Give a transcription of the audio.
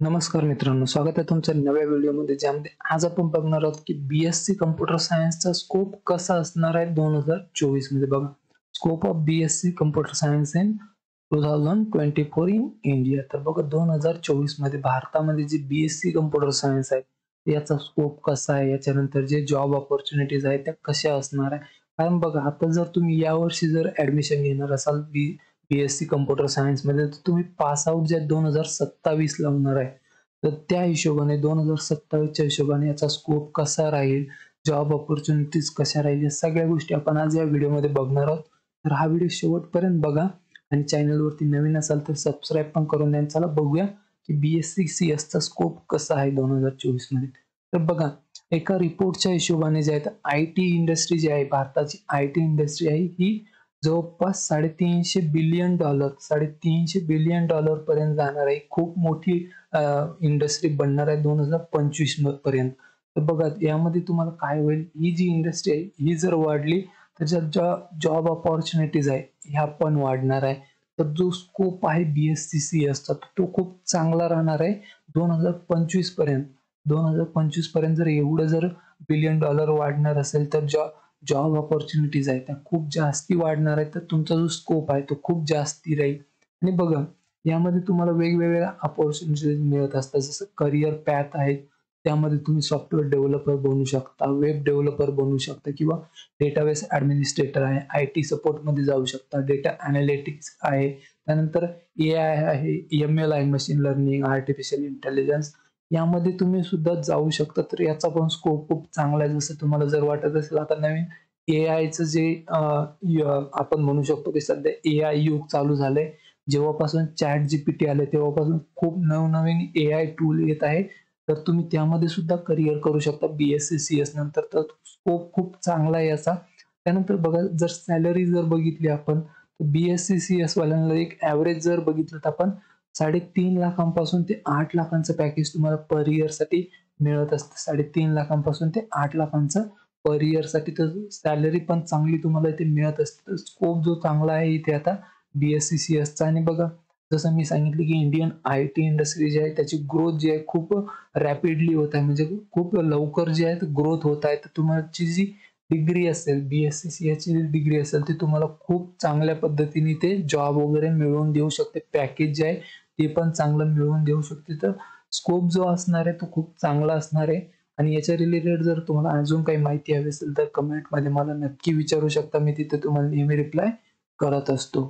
नमस्कार मित्रांनो, स्वागत आहे तुमचं नव्या व्हिडिओमध्ये, ज्यामध्ये आज आपण बघणार आहोत की बीएससी कम्प्युटर सायन्सचा स्कोप कसा असणार आहे 2024 मध्ये. बघा, scope of BSc computer science in 2024 in India. तर बघा, 2024 मध्ये भारतामध्ये जे बीएससी कम्प्युटर सायन्स आहे याचा स्कोप कसा आहे, याच्यानंतर जे जॉब ऑपॉर्च्युनिटीज आहेत त्या कशा असणार आहे. कारण बघा, आता जर तुम्ही यावर्षी जर ऍडमिशन घेणार असाल बीएससी कम्प्युटर सायन्स मध्ये, तर तुम्ही पास आउट जे 2027 ला होणार आहे. तर त्या हिशोबाने 2027च्या हिशोबाने याचा स्कोप कसा राहील, जॉब ऑपॉर्च्युनिटीज कशा राहील, या सगळ्या गोष्टी आपण आज या व्हिडिओमध्ये बघणार आहोत. तर हा व्हिडिओ शेवटपर्यंत बघा आणि चॅनलवरती नवीन असाल तर सबस्क्राईब पण करून द्या. चला बघूया की बीएससी CS चा स्कोप कसा आहे 2024 मध्ये. तर बघा, एका रिपोर्टच्या हिशोबाने जे आहे, IT इंडस्ट्री जी आहे, भारताची IT इंडस्ट्री आहे, ही जवळपास $350 बिलियन पर्यंत जाणार आहे. खूप मोठी इंडस्ट्री बनणार आहे 2025 पर्यंत. तर बघा, यामध्ये तुम्हाला काय होईल, ही जी इंडस्ट्री आहे ही जर वाढली तर ज्या जॉब ऑपॉर्च्युनिटीज आहे ह्या पण वाढणार आहे. तर जो स्कोप आहे BSc CS चा तो खूप चांगला राहणार आहे 2025 पर्यंत. 2025 पर्यंत जर एवढं जर बिलियन डॉलर वाढणार असेल तर जॉब ऑपॉर्च्युनिटीज आहेत त्या खूप जास्ती वाढणार आहेत. तर तुमचा जो स्कोप आहे तो खूप जास्ती राहील. आणि बघा, यामध्ये तुम्हाला वेगवेगळ्या अपॉर्च्युनिटीज मिळत असतात. जसं करिअर पॅथ आहे, त्यामध्ये तुम्ही सॉफ्टवेअर डेव्हलपर बनू शकता, वेब डेव्हलपर बनू शकता, किंवा डेटाबेस ऍडमिनिस्ट्रेटर आहे, IT सपोर्ट मध्ये जाऊ शकता, डेटा अनालिटिक्स आहे, त्यानंतर AI आहे, ML आहे, मशीन लर्निंग, आर्टिफिशियल इंटेलिजन्स, यामध्ये तुम्ही सुद्धा जाऊ शकता. तर याचा पण स्कोप खूप चांगला आहे. जसं तुम्हाला जर वाटत असेल आता नवीन AIचं जे आपण म्हणू शकतो की सध्या AI युग चालू झालंय. जेव्हापासून ChatGPT आले तेव्हापासून खूप नवनवीन AI टूल येत आहे. तर तुम्ही त्यामध्ये सुद्धा करिअर करू शकता BSc CS नंतर. तर स्कोप खूप चांगला आहे याचा. त्यानंतर बघा, जर सॅलरी जर बघितली आपण, तर BSc CS वाल्यांना एक ऍव्हरेज जर बघितलं तर आपण 3.5 लाखांपासून ते 8 लाखांचं पॅकेज तुम्हाला पर इयर साठी मिळत असतं. 3.5 लाखांपासून ते 8 लाखांचं पर इयर साठी. तर सॅलरी पण चांगली तुम्हाला इथे मिळत असते. तर स्कोप जो चांगला आहे इथे आता BSc CS चा. आणि बघा, जसं मी सांगितलं की इंडियन IT इंडस्ट्री जी आहे त्याची ग्रोथ जी आहे खूप रॅपिडली होत आहे, म्हणजे खूप लवकर जी आहे ग्रोथ होत आहे. तर तुमची जी डिग्री असेल, BSc CS ची डिग्री असेल, ती तुम्हाला खूप चांगल्या पद्धतीने ते जॉब वगैरे मिळवून देऊ शकते. पॅकेज जे आहे ते पण चांगलं मिळवून देऊ शकते. तर स्कोप जो असणार आहे तो खूप चांगला असणार आहे. आणि याच्या रिलेटेड जर तुम्हाला अजून काही माहिती हवी असेल तर कमेंटमध्ये मला नक्की विचारू शकता. मी तिथे तुम्हाला नेहमी रिप्लाय करत असतो.